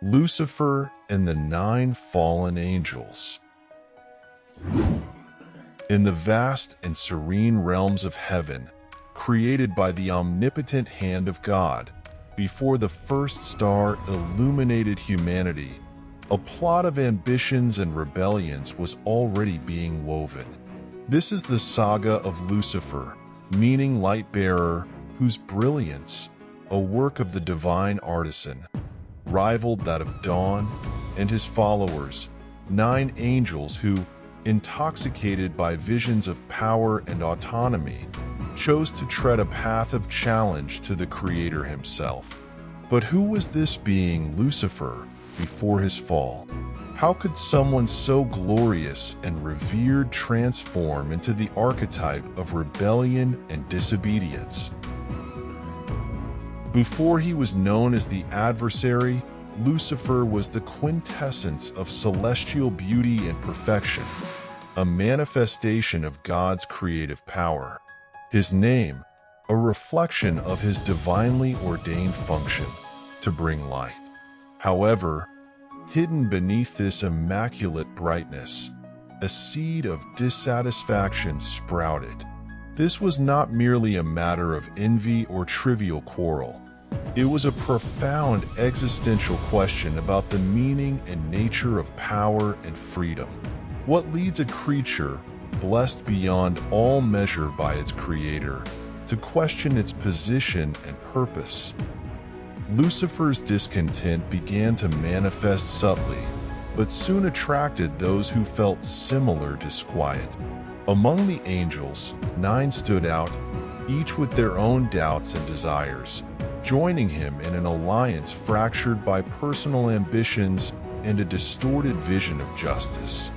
Lucifer and the 9 fallen angels. In the vast and serene realms of heaven, created by the omnipotent hand of God, before the first star illuminated humanity, a plot of ambitions and rebellions was already being woven. This is the saga of Lucifer, meaning light-bearer, whose brilliance, a work of the divine artisan, rivaled that of Dawn, and his followers, 9 angels who, intoxicated by visions of power and autonomy, chose to tread a path of challenge to the Creator himself. But who was this being Lucifer before his fall? How could someone so glorious and revered transform into the archetype of rebellion and disobedience? Before he was known as the adversary, Lucifer was the quintessence of celestial beauty and perfection, a manifestation of God's creative power. His name, a reflection of his divinely ordained function to bring light. However, hidden beneath this immaculate brightness, a seed of dissatisfaction sprouted. This was not merely a matter of envy or trivial quarrel. It was a profound existential question about the meaning and nature of power and freedom. What leads a creature, blessed beyond all measure by its creator, to question its position and purpose? Lucifer's discontent began to manifest subtly, but soon attracted those who felt similar disquiet. Among the angels, 9 stood out, each with their own doubts and desires, joining him in an alliance fractured by personal ambitions and a distorted vision of justice.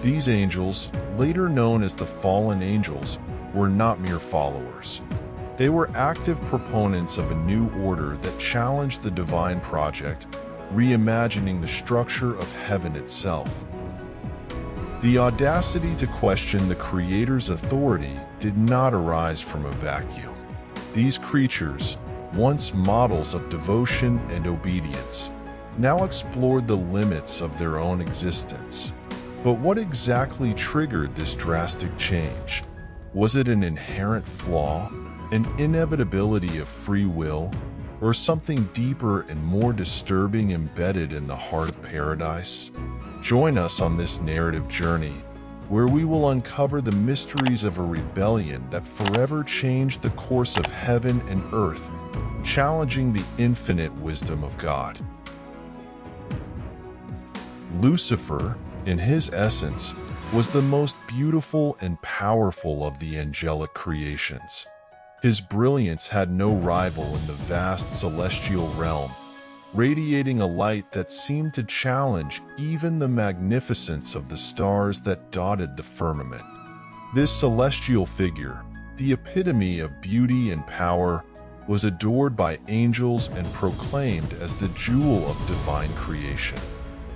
These angels, later known as the fallen angels, were not mere followers. They were active proponents of a new order that challenged the divine project, reimagining the structure of heaven itself. The audacity to question the Creator's authority did not arise from a vacuum. These creatures, once models of devotion and obedience, now explored the limits of their own existence. But what exactly triggered this drastic change? Was it an inherent flaw, an inevitability of free will, or something deeper and more disturbing embedded in the heart of paradise? Join us on this narrative journey, where we will uncover the mysteries of a rebellion that forever changed the course of heaven and earth, challenging the infinite wisdom of God. Lucifer, in his essence, was the most beautiful and powerful of the angelic creations. His brilliance had no rival in the vast celestial realm, radiating a light that seemed to challenge even the magnificence of the stars that dotted the firmament. This celestial figure, the epitome of beauty and power, was adored by angels and proclaimed as the jewel of divine creation.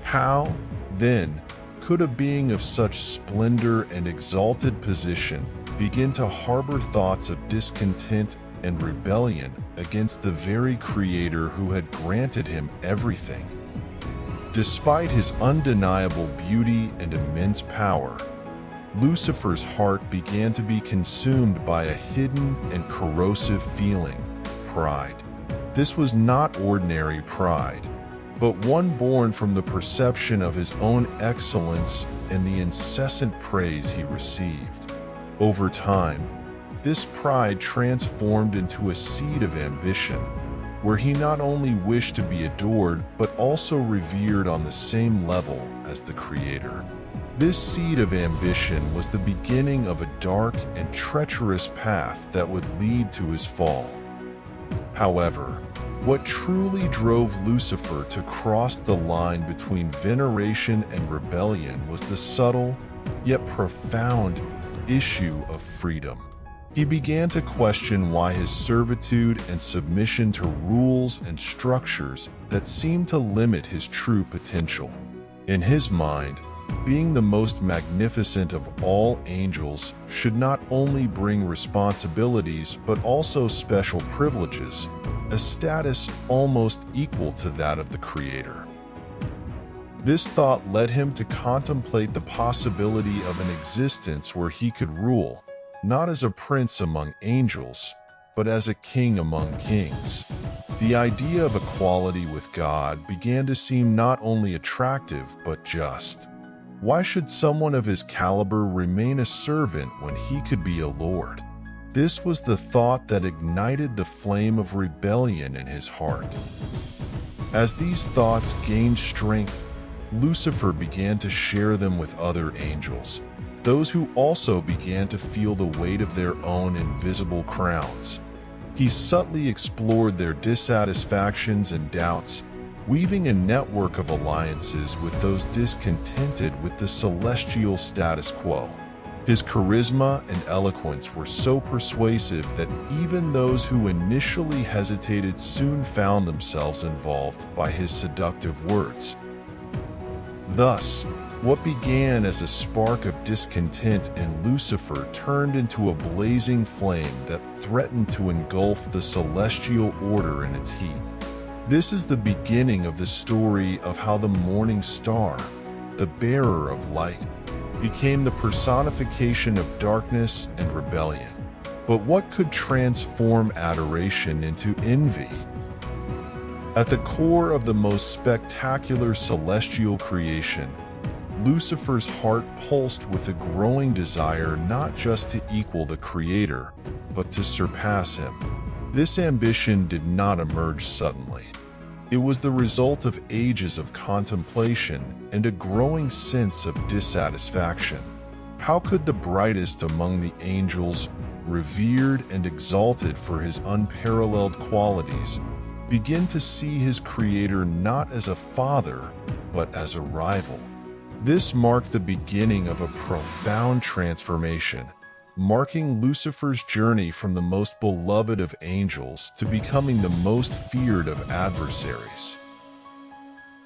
How, then, could a being of such splendor and exalted position begin to harbor thoughts of discontent and rebellion against the very Creator who had granted him everything? Despite his undeniable beauty and immense power, Lucifer's heart began to be consumed by a hidden and corrosive feeling: pride. This was not ordinary pride, but one born from the perception of his own excellence and the incessant praise he received. Over time, this pride transformed into a seed of ambition, where he not only wished to be adored but also revered on the same level as the Creator. This seed of ambition was the beginning of a dark and treacherous path that would lead to his fall. However, what truly drove Lucifer to cross the line between veneration and rebellion was the subtle, yet profound, issue of freedom. He began to question why his servitude and submission to rules and structures that seemed to limit his true potential. In his mind, being the most magnificent of all angels should not only bring responsibilities but also special privileges, a status almost equal to that of the Creator. This thought led him to contemplate the possibility of an existence where he could rule, not as a prince among angels, but as a king among kings. The idea of equality with God began to seem not only attractive but just. Why should someone of his caliber remain a servant when he could be a lord? This was the thought that ignited the flame of rebellion in his heart. As these thoughts gained strength, Lucifer began to share them with other angels, those who also began to feel the weight of their own invisible crowns. He subtly explored their dissatisfactions and doubts, weaving a network of alliances with those discontented with the celestial status quo. His charisma and eloquence were so persuasive that even those who initially hesitated soon found themselves involved by his seductive words. Thus, what began as a spark of discontent in Lucifer turned into a blazing flame that threatened to engulf the celestial order in its heat. This is the beginning of the story of how the morning star, the bearer of light, became the personification of darkness and rebellion. But what could transform adoration into envy? At the core of the most spectacular celestial creation, Lucifer's heart pulsed with a growing desire not just to equal the Creator, but to surpass him. This ambition did not emerge suddenly. It was the result of ages of contemplation and a growing sense of dissatisfaction. How could the brightest among the angels, revered and exalted for his unparalleled qualities, begin to see his Creator not as a father, but as a rival? This marked the beginning of a profound transformation, marking Lucifer's journey from the most beloved of angels to becoming the most feared of adversaries.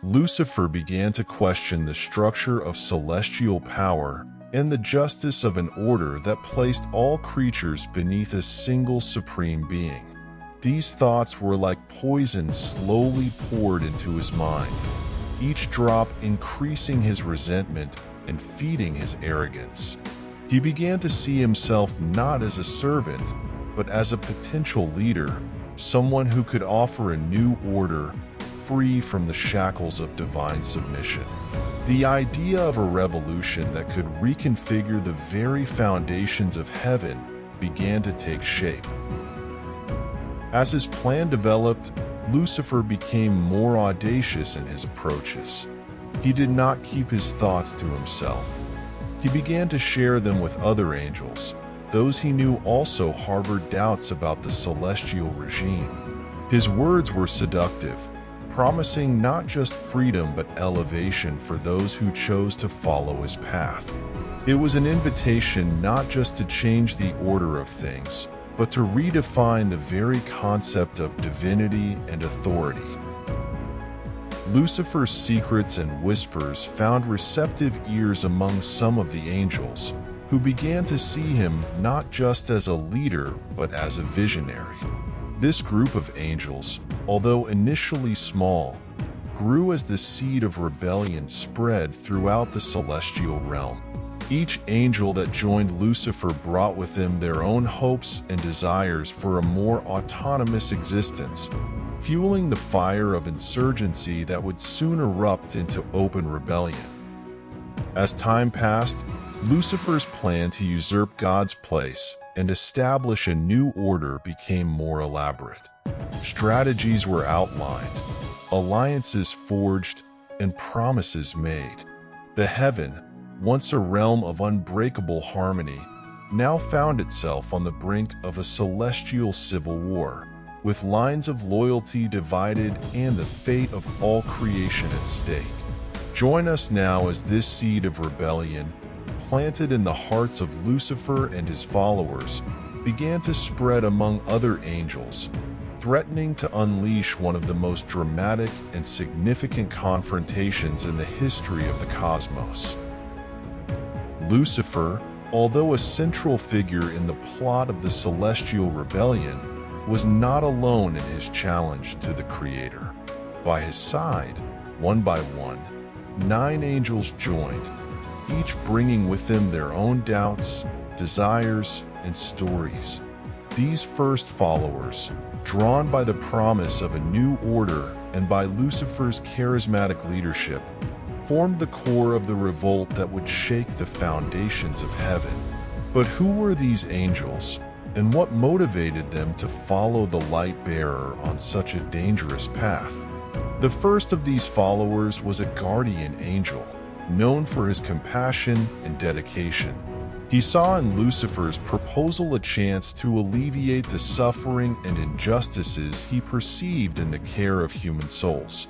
Lucifer began to question the structure of celestial power and the justice of an order that placed all creatures beneath a single supreme being. These thoughts were like poison slowly poured into his mind, each drop increasing his resentment and feeding his arrogance. He began to see himself not as a servant, but as a potential leader, someone who could offer a new order, free from the shackles of divine submission. The idea of a revolution that could reconfigure the very foundations of heaven began to take shape. As his plan developed, Lucifer became more audacious in his approaches. He did not keep his thoughts to himself. He began to share them with other angels, those he knew also harbored doubts about the celestial regime. His words were seductive, promising not just freedom but elevation for those who chose to follow his path. It was an invitation not just to change the order of things, but to redefine the very concept of divinity and authority. Lucifer's secrets and whispers found receptive ears among some of the angels, who began to see him not just as a leader but as a visionary. This group of angels, although initially small, grew as the seed of rebellion spread throughout the celestial realm. Each angel that joined Lucifer brought with them their own hopes and desires for a more autonomous existence, fueling the fire of insurgency that would soon erupt into open rebellion. As time passed, Lucifer's plan to usurp God's place and establish a new order became more elaborate. Strategies were outlined, alliances forged, and promises made. The heaven, once a realm of unbreakable harmony, now found itself on the brink of a celestial civil war, with lines of loyalty divided and the fate of all creation at stake. Join us now as this seed of rebellion, planted in the hearts of Lucifer and his followers, began to spread among other angels, threatening to unleash one of the most dramatic and significant confrontations in the history of the cosmos. Lucifer, although a central figure in the plot of the celestial rebellion, was not alone in his challenge to the Creator. By his side, one by one, 9 angels joined, each bringing with them their own doubts, desires, and stories. These first followers, drawn by the promise of a new order and by Lucifer's charismatic leadership, formed the core of the revolt that would shake the foundations of heaven. But who were these angels, and what motivated them to follow the light bearer on such a dangerous path? The first of these followers was a guardian angel, known for his compassion and dedication. He saw in Lucifer's proposal a chance to alleviate the suffering and injustices he perceived in the care of human souls.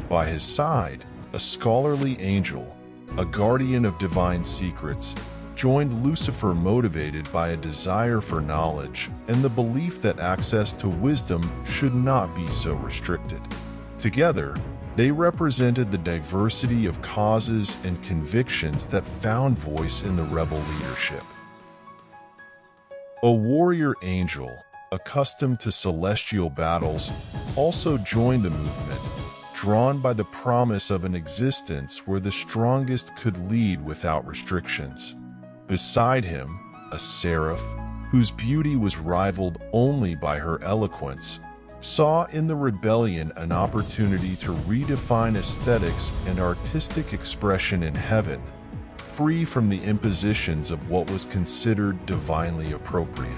By his side, a scholarly angel, a guardian of divine secrets, joined Lucifer motivated by a desire for knowledge and the belief that access to wisdom should not be so restricted. Together, they represented the diversity of causes and convictions that found voice in the rebel leadership. A warrior angel, accustomed to celestial battles, also joined the movement, drawn by the promise of an existence where the strongest could lead without restrictions. Beside him, a seraph, whose beauty was rivaled only by her eloquence, saw in the rebellion an opportunity to redefine aesthetics and artistic expression in heaven, free from the impositions of what was considered divinely appropriate.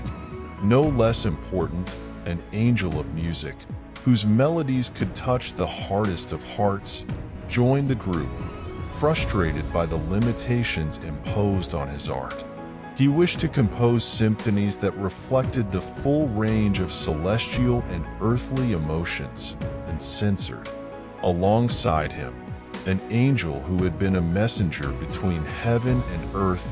No less important, an angel of music, whose melodies could touch the hardest of hearts, joined the group, frustrated by the limitations imposed on his art. He wished to compose symphonies that reflected the full range of celestial and earthly emotions, and censored, alongside him, an angel who had been a messenger between heaven and earth,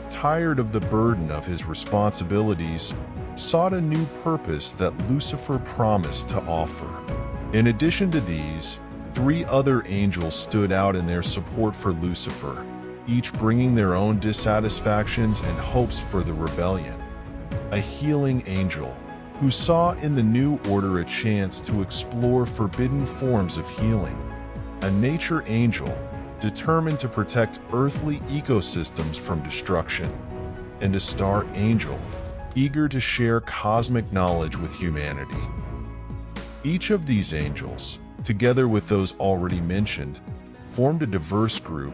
tired of the burden of his responsibilities, sought a new purpose that Lucifer promised to offer. In addition to these, 3 other angels stood out in their support for Lucifer, each bringing their own dissatisfactions and hopes for the rebellion. A healing angel, who saw in the new order a chance to explore forbidden forms of healing. A nature angel, determined to protect earthly ecosystems from destruction. And a star angel, eager to share cosmic knowledge with humanity. Each of these angels, together with those already mentioned, formed a diverse group,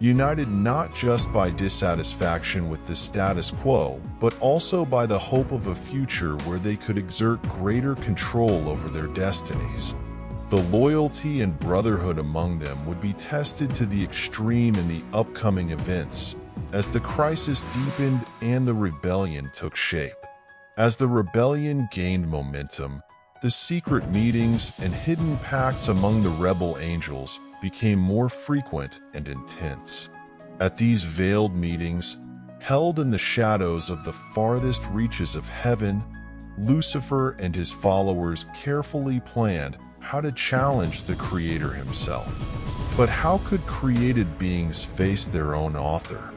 united not just by dissatisfaction with the status quo, but also by the hope of a future where they could exert greater control over their destinies. The loyalty and brotherhood among them would be tested to the extreme in the upcoming events, as the crisis deepened and the rebellion took shape. As the rebellion gained momentum, the secret meetings and hidden pacts among the rebel angels became more frequent and intense. At these veiled meetings, held in the shadows of the farthest reaches of heaven, Lucifer and his followers carefully planned how to challenge the Creator himself. But how could created beings face their own author?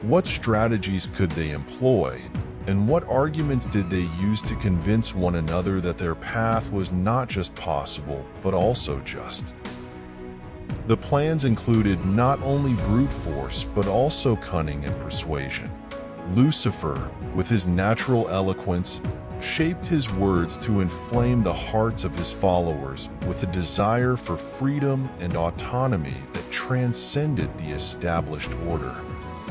What strategies could they employ, and what arguments did they use to convince one another that their path was not just possible, but also just? The plans included not only brute force, but also cunning and persuasion. Lucifer, with his natural eloquence, shaped his words to inflame the hearts of his followers with a desire for freedom and autonomy that transcended the established order.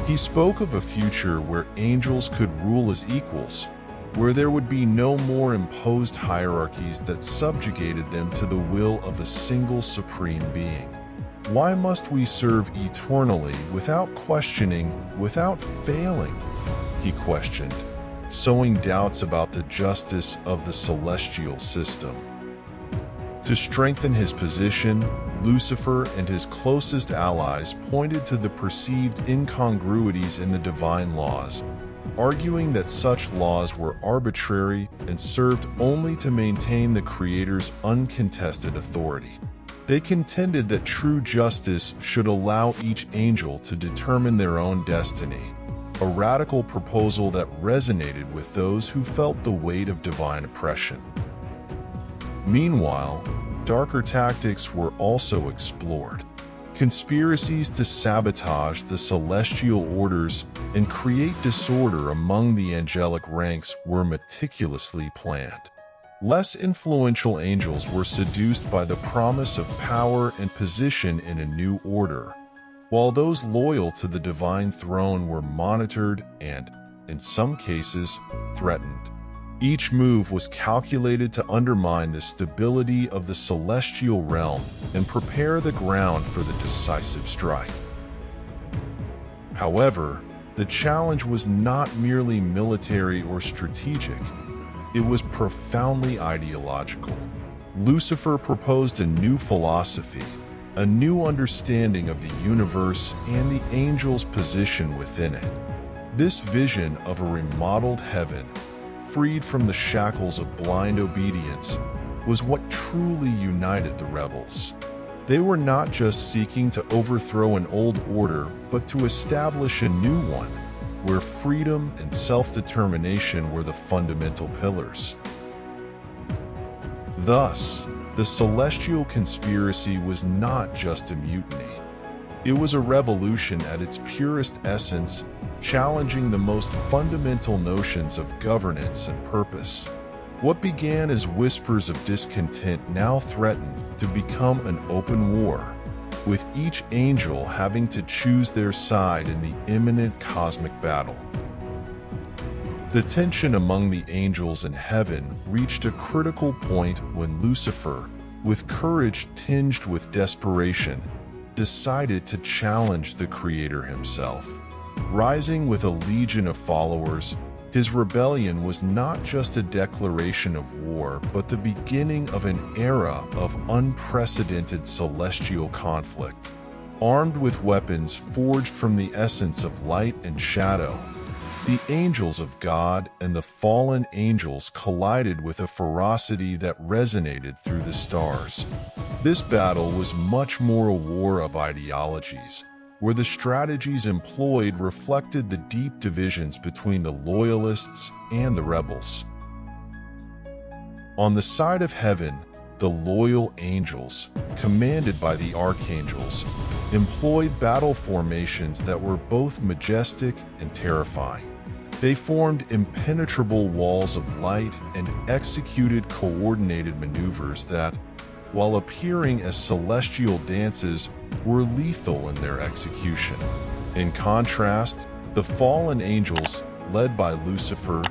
He spoke of a future where angels could rule as equals, where there would be no more imposed hierarchies that subjugated them to the will of a single supreme being. Why must we serve eternally without questioning, without failing? He questioned, sowing doubts about the justice of the celestial system. To strengthen his position, Lucifer and his closest allies pointed to the perceived incongruities in the divine laws, arguing that such laws were arbitrary and served only to maintain the Creator's uncontested authority. They contended that true justice should allow each angel to determine their own destiny, a radical proposal that resonated with those who felt the weight of divine oppression. Meanwhile, darker tactics were also explored. Conspiracies to sabotage the celestial orders and create disorder among the angelic ranks were meticulously planned. Less influential angels were seduced by the promise of power and position in a new order, while those loyal to the divine throne were monitored and, in some cases, threatened. Each move was calculated to undermine the stability of the celestial realm and prepare the ground for the decisive strike. However, the challenge was not merely military or strategic. It was profoundly ideological. Lucifer proposed a new philosophy, a new understanding of the universe and the angels' position within it. This vision of a remodeled heaven, freed from the shackles of blind obedience, was what truly united the rebels. They were not just seeking to overthrow an old order, but to establish a new one, where freedom and self-determination were the fundamental pillars. Thus, the celestial conspiracy was not just a mutiny. It was a revolution at its purest essence, challenging the most fundamental notions of governance and purpose. What began as whispers of discontent now threatened to become an open war, with each angel having to choose their side in the imminent cosmic battle. The tension among the angels in heaven reached a critical point when Lucifer, with courage tinged with desperation, decided to challenge the Creator himself. Rising with a legion of followers, his rebellion was not just a declaration of war, but the beginning of an era of unprecedented celestial conflict. Armed with weapons forged from the essence of light and shadow, the angels of God and the fallen angels collided with a ferocity that resonated through the stars. This battle was much more a war of ideologies, where the strategies employed reflected the deep divisions between the loyalists and the rebels. On the side of heaven, the loyal angels, commanded by the archangels, employed battle formations that were both majestic and terrifying. They formed impenetrable walls of light and executed coordinated maneuvers that, while appearing as celestial dances, were lethal in their execution. In contrast, the fallen angels, led by Lucifer,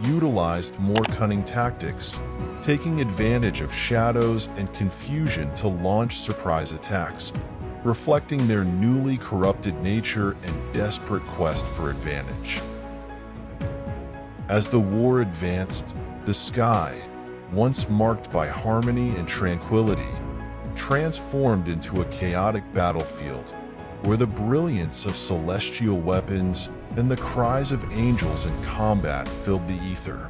utilized more cunning tactics, taking advantage of shadows and confusion to launch surprise attacks, reflecting their newly corrupted nature and desperate quest for advantage. As the war advanced, the sky, once marked by harmony and tranquility, transformed into a chaotic battlefield, where the brilliance of celestial weapons and the cries of angels in combat filled the ether.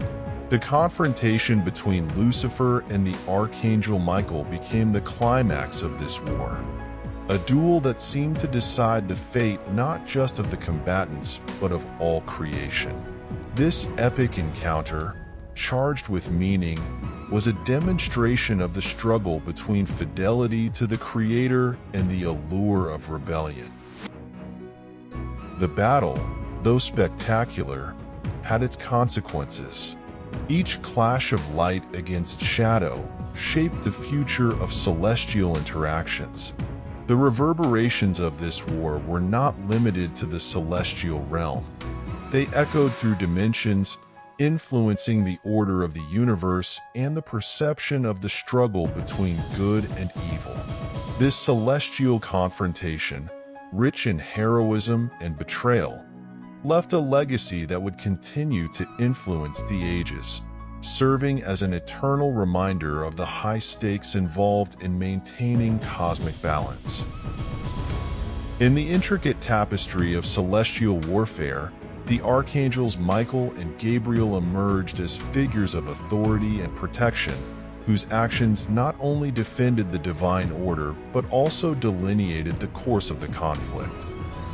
The confrontation between Lucifer and the Archangel Michael became the climax of this war, a duel that seemed to decide the fate not just of the combatants, but of all creation. This epic encounter, charged with meaning, was a demonstration of the struggle between fidelity to the Creator and the allure of rebellion. The battle, though spectacular, had its consequences. Each clash of light against shadow shaped the future of celestial interactions. The reverberations of this war were not limited to the celestial realm. They echoed through dimensions, influencing the order of the universe and the perception of the struggle between good and evil. This celestial confrontation, rich in heroism and betrayal, left a legacy that would continue to influence the ages, serving as an eternal reminder of the high stakes involved in maintaining cosmic balance. In the intricate tapestry of celestial warfare, the archangels Michael and Gabriel emerged as figures of authority and protection, whose actions not only defended the divine order but also delineated the course of the conflict.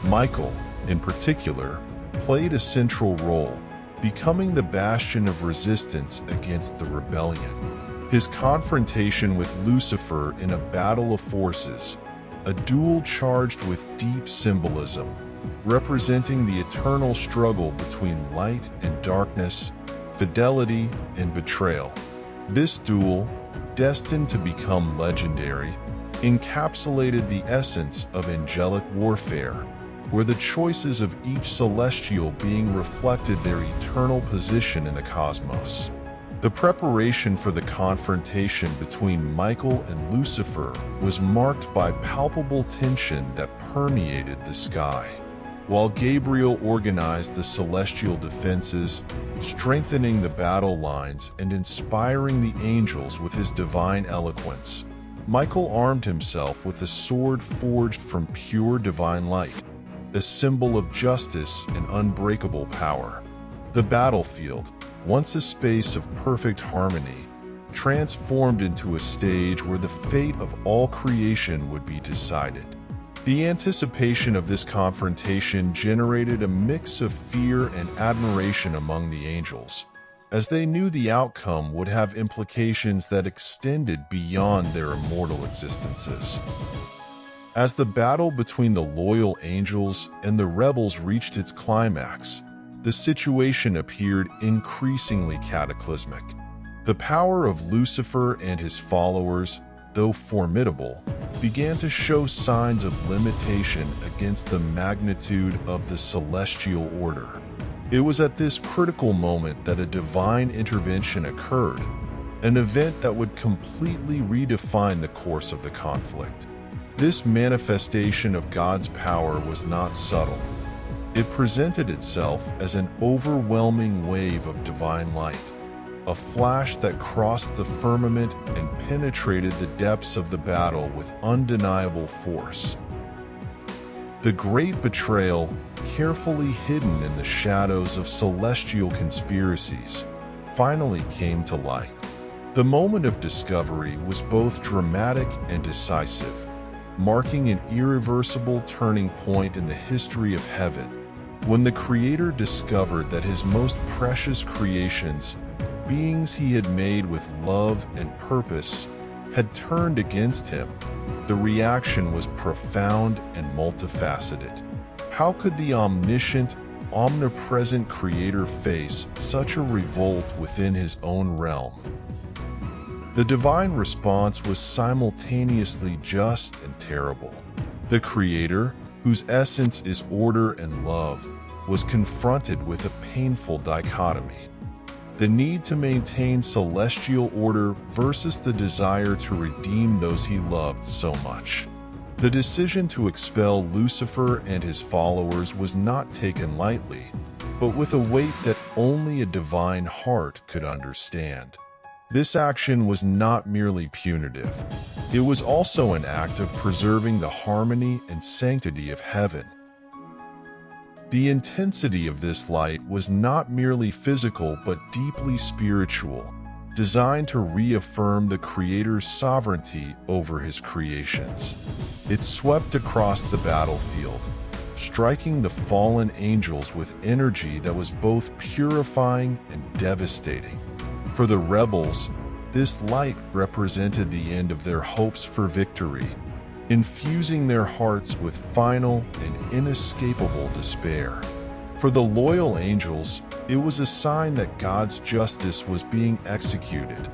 Michael, in particular, played a central role, becoming the bastion of resistance against the rebellion. His confrontation with Lucifer in a battle of forces, a duel charged with deep symbolism, representing the eternal struggle between light and darkness, fidelity and betrayal. This duel, destined to become legendary, encapsulated the essence of angelic warfare, where the choices of each celestial being reflected their eternal position in the cosmos. The preparation for the confrontation between Michael and Lucifer was marked by palpable tension that permeated the sky. While Gabriel organized the celestial defenses, strengthening the battle lines and inspiring the angels with his divine eloquence, Michael armed himself with a sword forged from pure divine light, a symbol of justice and unbreakable power. The battlefield, once a space of perfect harmony, transformed into a stage where the fate of all creation would be decided. The anticipation of this confrontation generated a mix of fear and admiration among the angels, as they knew the outcome would have implications that extended beyond their immortal existences. As the battle between the loyal angels and the rebels reached its climax, the situation appeared increasingly cataclysmic. The power of Lucifer and his followers, though formidable, began to show signs of limitation against the magnitude of the celestial order. It was at this critical moment that a divine intervention occurred, an event that would completely redefine the course of the conflict. This manifestation of God's power was not subtle. It presented itself as an overwhelming wave of divine light, a flash that crossed the firmament and penetrated the depths of the battle with undeniable force. The great betrayal, carefully hidden in the shadows of celestial conspiracies, finally came to light. The moment of discovery was both dramatic and decisive, marking an irreversible turning point in the history of heaven, when the Creator discovered that his most precious creations, beings he had made with love and purpose, had turned against him. The reaction was profound and multifaceted. How could the omniscient, omnipresent Creator face such a revolt within his own realm? The divine response was simultaneously just and terrible. The Creator, whose essence is order and love, was confronted with a painful dichotomy: the need to maintain celestial order versus the desire to redeem those he loved so much. The decision to expel Lucifer and his followers was not taken lightly, but with a weight that only a divine heart could understand. This action was not merely punitive. It was also an act of preserving the harmony and sanctity of heaven. The intensity of this light was not merely physical but deeply spiritual, designed to reaffirm the Creator's sovereignty over his creations. It swept across the battlefield, striking the fallen angels with energy that was both purifying and devastating. For the rebels, this light represented the end of their hopes for victory, infusing their hearts with final and inescapable despair. For the loyal angels, it was a sign that God's justice was being executed,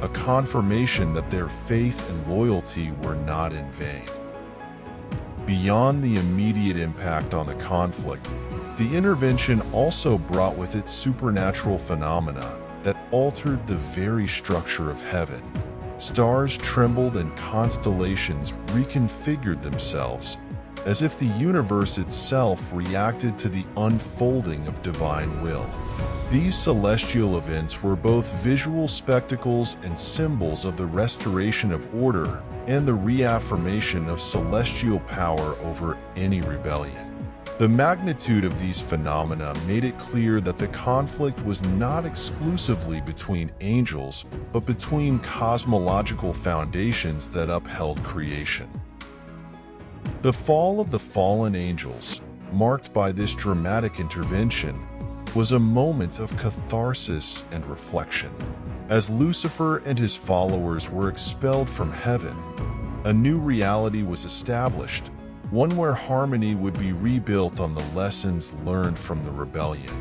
a confirmation that their faith and loyalty were not in vain. Beyond the immediate impact on the conflict, the intervention also brought with it supernatural phenomena that altered the very structure of heaven. Stars trembled and constellations reconfigured themselves, as if the universe itself reacted to the unfolding of divine will. These celestial events were both visual spectacles and symbols of the restoration of order and the reaffirmation of celestial power over any rebellion. The magnitude of these phenomena made it clear that the conflict was not exclusively between angels, but between cosmological foundations that upheld creation. The fall of the fallen angels, marked by this dramatic intervention, was a moment of catharsis and reflection. As Lucifer and his followers were expelled from heaven, A new reality was established, one where harmony would be rebuilt on the lessons learned from the rebellion.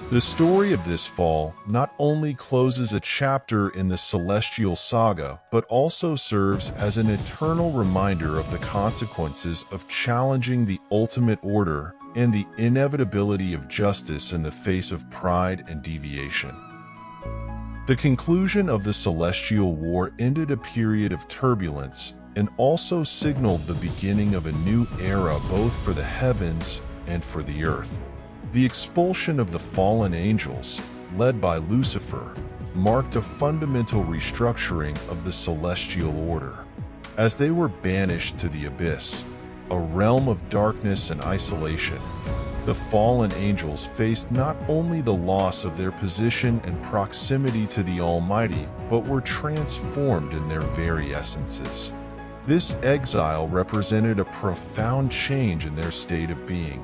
The story of this fall not only closes a chapter in the celestial saga, but also serves as an eternal reminder of the consequences of challenging the ultimate order and the inevitability of justice in the face of pride and deviation. The conclusion of the Celestial War ended a period of turbulence and also signaled the beginning of a new era both for the heavens and for the earth. The expulsion of the fallen angels, led by Lucifer, marked a fundamental restructuring of the celestial order. As they were banished to the abyss, a realm of darkness and isolation, the fallen angels faced not only the loss of their position and proximity to the Almighty, but were transformed in their very essences. This exile represented a profound change in their state of being,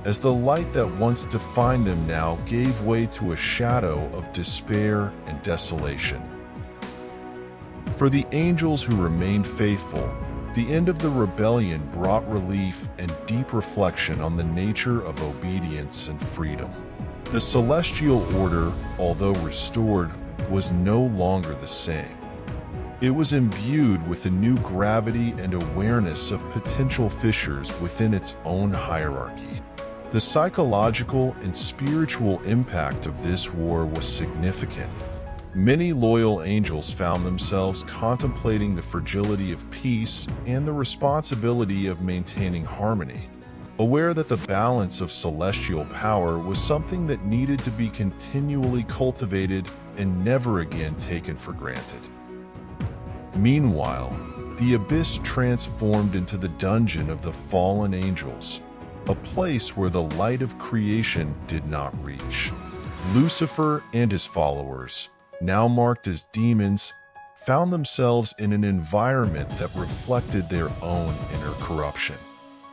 as the light that once defined them now gave way to a shadow of despair and desolation. For the angels who remained faithful, the end of the rebellion brought relief and deep reflection on the nature of obedience and freedom. The celestial order, although restored, was no longer the same. It was imbued with a new gravity and awareness of potential fissures within its own hierarchy. The psychological and spiritual impact of this war was significant. Many loyal angels found themselves contemplating the fragility of peace and the responsibility of maintaining harmony, aware that the balance of celestial power was something that needed to be continually cultivated and never again taken for granted. Meanwhile, the abyss transformed into the dungeon of the fallen angels, a place where the light of creation did not reach. Lucifer and his followers, now marked as demons, found themselves in an environment that reflected their own inner corruption.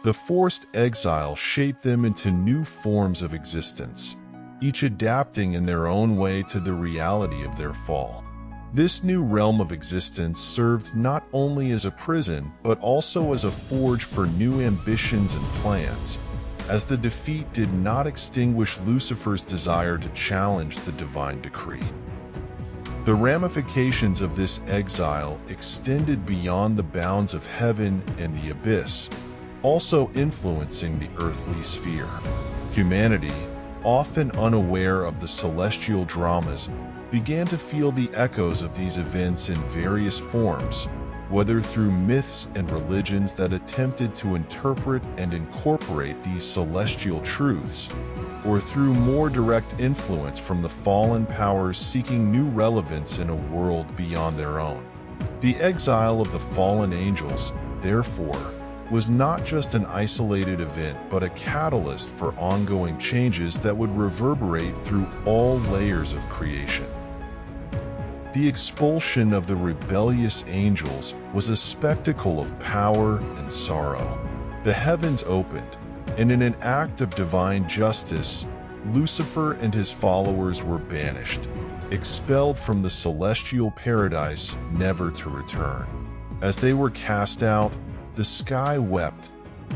The forced exile shaped them into new forms of existence, each adapting in their own way to the reality of their fall. This new realm of existence served not only as a prison, but also as a forge for new ambitions and plans, as the defeat did not extinguish Lucifer's desire to challenge the divine decree. The ramifications of this exile extended beyond the bounds of heaven and the abyss, also influencing the earthly sphere. Humanity, often unaware of the celestial dramas, began to feel the echoes of these events in various forms, whether through myths and religions that attempted to interpret and incorporate these celestial truths, or through more direct influence from the fallen powers seeking new relevance in a world beyond their own. The exile of the fallen angels, therefore, was not just an isolated event but a catalyst for ongoing changes that would reverberate through all layers of creation. The expulsion of the rebellious angels was a spectacle of power and sorrow. The heavens opened, and in an act of divine justice, Lucifer and his followers were banished, expelled from the celestial paradise, never to return. As they were cast out, the sky wept,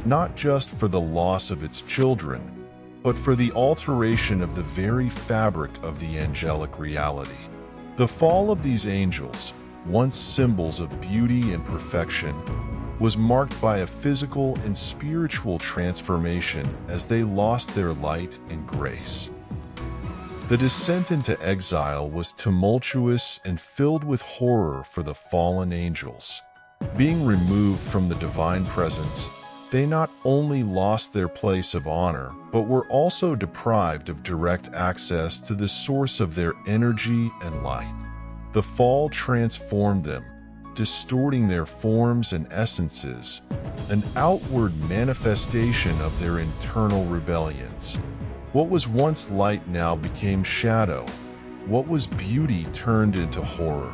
not just for the loss of its children, but for the alteration of the very fabric of the angelic reality. The fall of these angels, once symbols of beauty and perfection, was marked by a physical and spiritual transformation as they lost their light and grace. The descent into exile was tumultuous and filled with horror for the fallen angels. Being removed from the divine presence, they not only lost their place of honor, but were also deprived of direct access to the source of their energy and light. The fall transformed them, distorting their forms and essences, an outward manifestation of their internal rebellions. What was once light now became shadow. What was beauty turned into horror.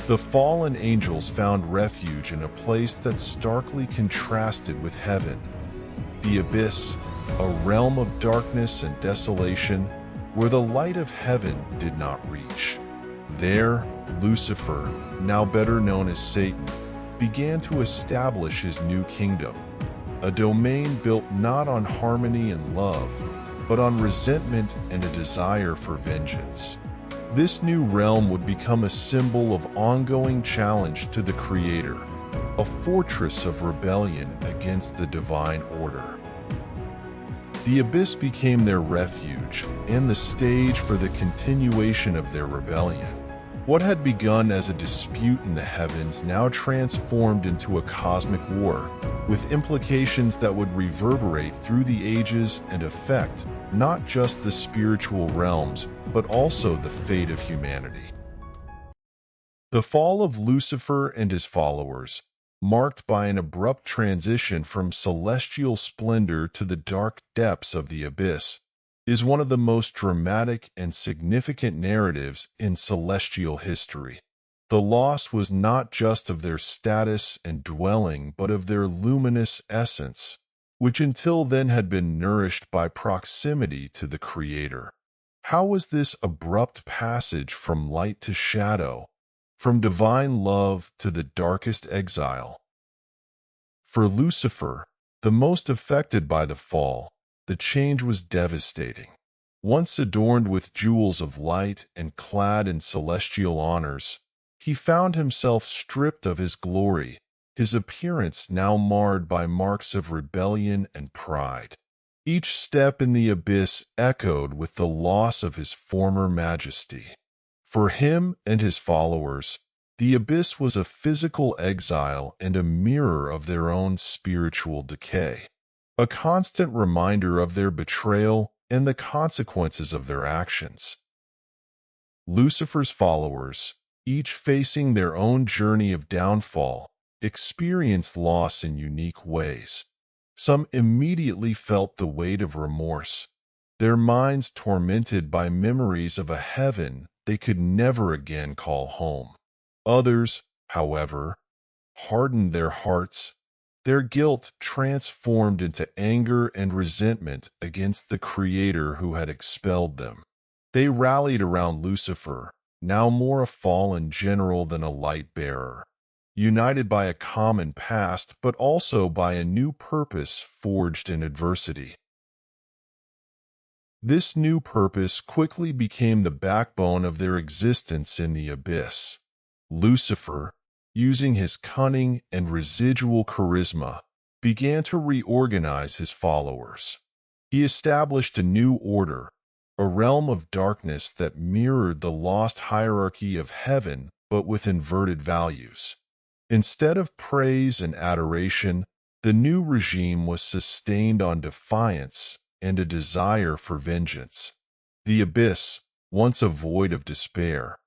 The fallen angels found refuge in a place that starkly contrasted with heaven. The abyss, a realm of darkness and desolation, where the light of heaven did not reach. There, Lucifer, now better known as Satan, began to establish his new kingdom, a domain built not on harmony and love, but on resentment and a desire for vengeance. This new realm would become a symbol of ongoing challenge to the Creator, a fortress of rebellion against the divine order. The abyss became their refuge and the stage for the continuation of their rebellion. What had begun as a dispute in the heavens now transformed into a cosmic war, with implications that would reverberate through the ages and affect not just the spiritual realms, but also the fate of humanity. The fall of Lucifer and his followers, marked by an abrupt transition from celestial splendor to the dark depths of the abyss, is one of the most dramatic and significant narratives in celestial history. The loss was not just of their status and dwelling, but of their luminous essence, which until then had been nourished by proximity to the Creator. How was this abrupt passage from light to shadow, from divine love to the darkest exile? For Lucifer, the most affected by the fall, the change was devastating. Once adorned with jewels of light and clad in celestial honors, he found himself stripped of his glory, his appearance now marred by marks of rebellion and pride. Each step in the abyss echoed with the loss of his former majesty. For him and his followers, the abyss was a physical exile and a mirror of their own spiritual decay, a constant reminder of their betrayal and the consequences of their actions. Lucifer's followers, each facing their own journey of downfall, experienced loss in unique ways. Some immediately felt the weight of remorse, their minds tormented by memories of a heaven they could never again call home. Others, however, hardened their hearts, their guilt transformed into anger and resentment against the Creator who had expelled them. They rallied around Lucifer, now more a fallen general than a light-bearer, united by a common past but also by a new purpose forged in adversity. This new purpose quickly became the backbone of their existence in the abyss. Lucifer, using his cunning and residual charisma, began to reorganize his followers. He established a new order, a realm of darkness that mirrored the lost hierarchy of heaven but with inverted values. Instead of praise and adoration, the new regime was sustained on defiance and a desire for vengeance. The abyss, once a void of despair,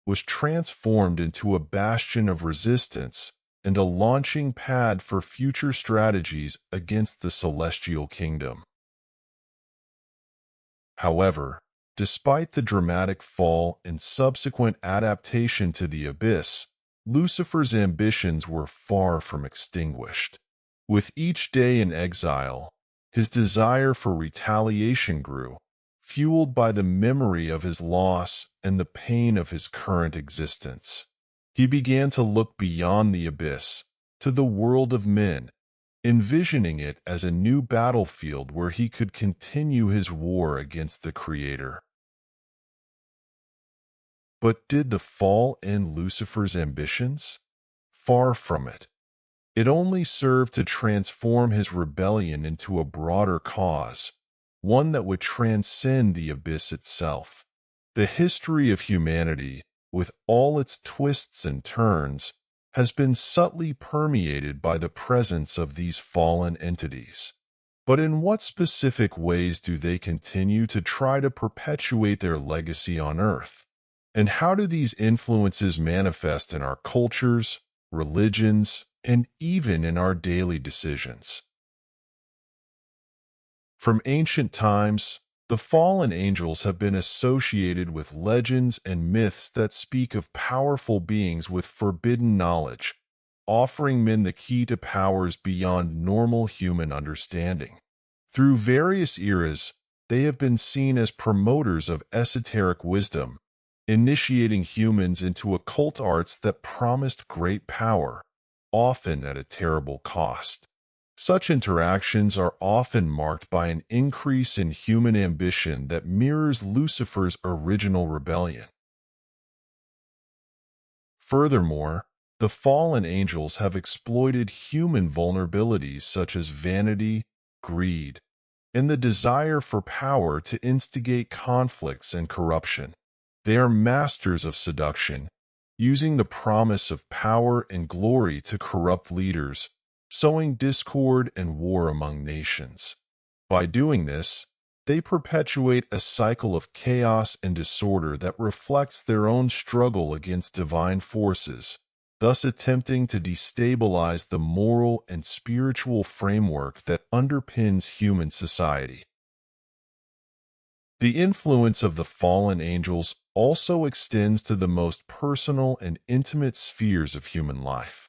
was transformed into a bastion of resistance and a launching pad for future strategies against the celestial kingdom. However, despite the dramatic fall and subsequent adaptation to the abyss, Lucifer's ambitions were far from extinguished. With each day in exile, his desire for retaliation grew, fueled by the memory of his loss and the pain of his current existence. He began to look beyond the abyss, to the world of men, envisioning it as a new battlefield where he could continue his war against the Creator. But did the fall end Lucifer's ambitions? Far from it. It only served to transform his rebellion into a broader cause, one that would transcend the abyss itself. The history of humanity, with all its twists and turns, has been subtly permeated by the presence of these fallen entities. But in what specific ways do they continue to try to perpetuate their legacy on Earth? And how do these influences manifest in our cultures, religions, and even in our daily decisions? From ancient times, the fallen angels have been associated with legends and myths that speak of powerful beings with forbidden knowledge, offering men the key to powers beyond normal human understanding. Through various eras, they have been seen as promoters of esoteric wisdom, initiating humans into occult arts that promised great power, often at a terrible cost. Such interactions are often marked by an increase in human ambition that mirrors Lucifer's original rebellion. Furthermore, the fallen angels have exploited human vulnerabilities such as vanity, greed, and the desire for power to instigate conflicts and corruption. They are masters of seduction, using the promise of power and glory to corrupt leaders, sowing discord and war among nations. By doing this, they perpetuate a cycle of chaos and disorder that reflects their own struggle against divine forces, thus attempting to destabilize the moral and spiritual framework that underpins human society. The influence of the fallen angels also extends to the most personal and intimate spheres of human life.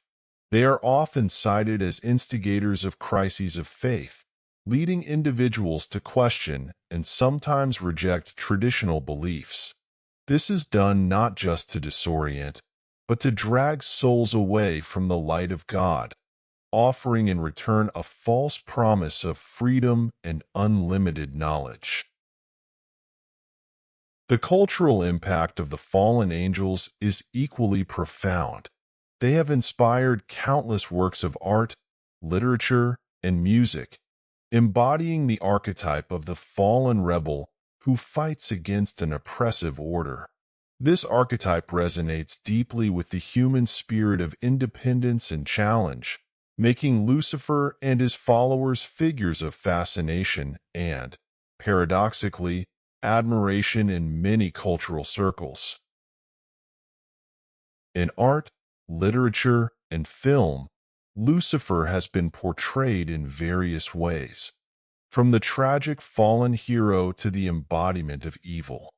They are often cited as instigators of crises of faith, leading individuals to question and sometimes reject traditional beliefs. This is done not just to disorient, but to drag souls away from the light of God, offering in return a false promise of freedom and unlimited knowledge. The cultural impact of the fallen angels is equally profound. They have inspired countless works of art, literature, and music, embodying the archetype of the fallen rebel who fights against an oppressive order. This archetype resonates deeply with the human spirit of independence and challenge, making Lucifer and his followers figures of fascination and, paradoxically, admiration in many cultural circles. In art, literature, and film, Lucifer has been portrayed in various ways, from the tragic fallen hero to the embodiment of evil.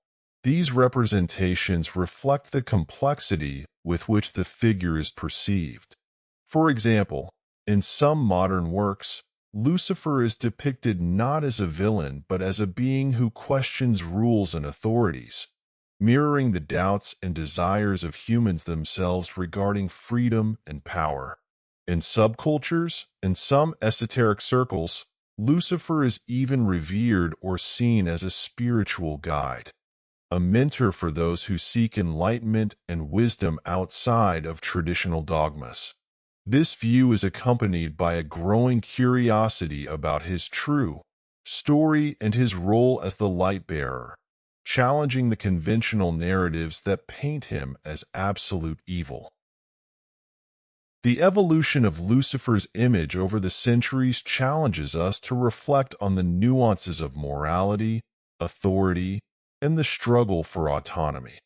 These representations reflect the complexity with which the figure is perceived. For example, in some modern works, Lucifer is depicted not as a villain but as a being who questions rules and authorities, mirroring the doubts and desires of humans themselves regarding freedom and power. In subcultures and some esoteric circles, Lucifer is even revered or seen as a spiritual guide, a mentor for those who seek enlightenment and wisdom outside of traditional dogmas. This view is accompanied by a growing curiosity about his true story and his role as the light-bearer, challenging the conventional narratives that paint him as absolute evil. The evolution of Lucifer's image over the centuries challenges us to reflect on the nuances of morality, authority, and the struggle for autonomy.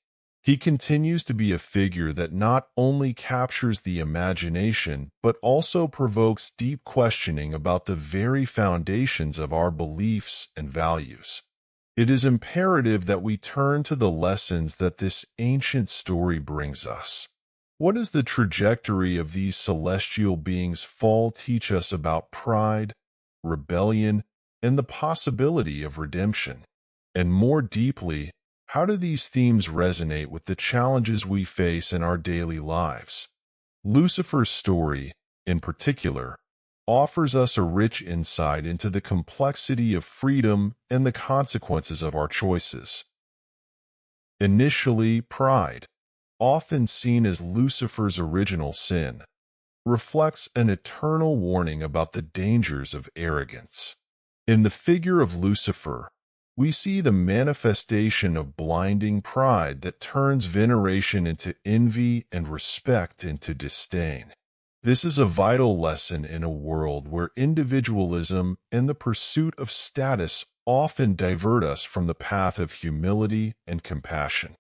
He continues to be a figure that not only captures the imagination, but also provokes deep questioning about the very foundations of our beliefs and values. It is imperative that we turn to the lessons that this ancient story brings us. What does the trajectory of these celestial beings' fall teach us about pride, rebellion, and the possibility of redemption? And more deeply, how do these themes resonate with the challenges we face in our daily lives? Lucifer's story, in particular, offers us a rich insight into the complexity of freedom and the consequences of our choices. Initially, pride, often seen as Lucifer's original sin, reflects an eternal warning about the dangers of arrogance. In the figure of Lucifer, we see the manifestation of blinding pride that turns veneration into envy and respect into disdain. This is a vital lesson in a world where individualism and the pursuit of status often divert us from the path of humility and compassion.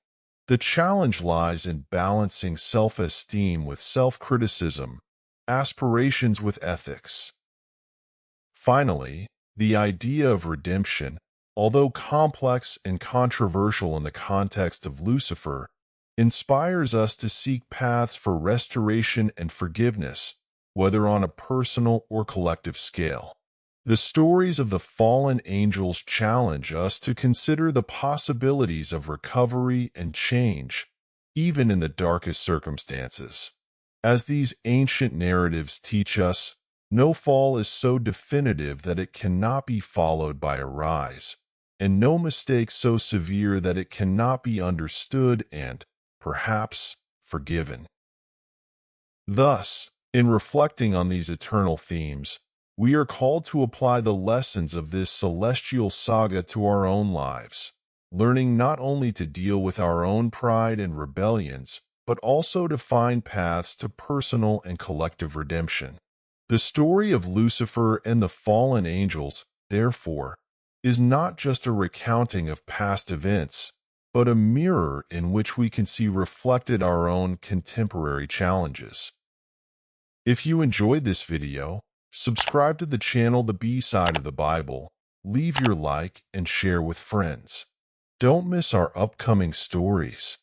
The challenge lies in balancing self-esteem with self-criticism, aspirations with ethics. Finally, the idea of redemption, although complex and controversial in the context of Lucifer, inspires us to seek paths for restoration and forgiveness, whether on a personal or collective scale. The stories of the fallen angels challenge us to consider the possibilities of recovery and change, even in the darkest circumstances. As these ancient narratives teach us, no fall is so definitive that it cannot be followed by a rise, and no mistake so severe that it cannot be understood and, perhaps, forgiven. Thus, in reflecting on these eternal themes, we are called to apply the lessons of this celestial saga to our own lives, learning not only to deal with our own pride and rebellions, but also to find paths to personal and collective redemption. The story of Lucifer and the fallen angels, therefore, is not just a recounting of past events, but a mirror in which we can see reflected our own contemporary challenges. If you enjoyed this video, subscribe to the channel The B-Side of the Bible, leave your like, and share with friends. Don't miss our upcoming stories.